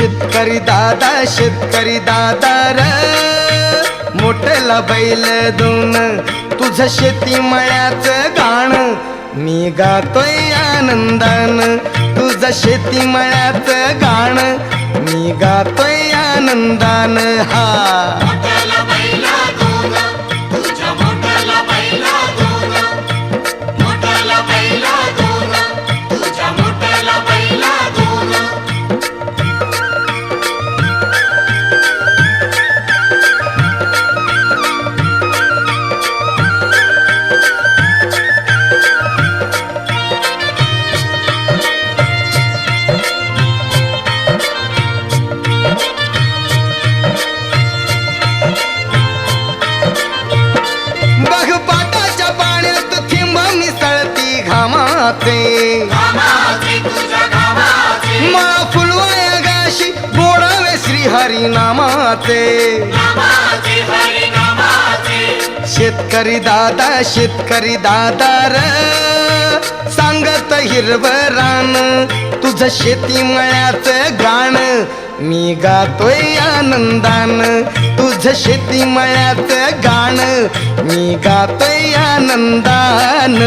शेतकरी दादा र मोठला बैल दोन तुझं शेती मळ्याचं गाण मी गातोय आनंदान तुझं शेती मळ्याचं गाण मी गातोय आनंदान हा मला फुलवाया गाशी बोडावे श्री हरी नामाचे शेतकरी दादा र सांगत हिरवं रान तुझं शेती मळ्याचं गाण मी गातोय आनंदान तुझं शेती मळ्याचं गाण मी गातोय आनंदान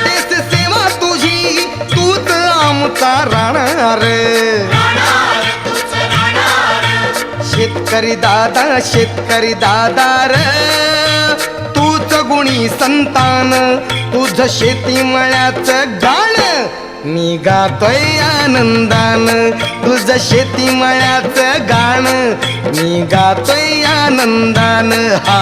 देश सेवा तुझी तूच आमचा राहणार शेतकरी दादा र तूच गुणी संतान तुझं शेती मळ्याचं गाण मी गातोय आनंदान तुझं शेती मळ्याचं गाण मी गातोय आनंदान हा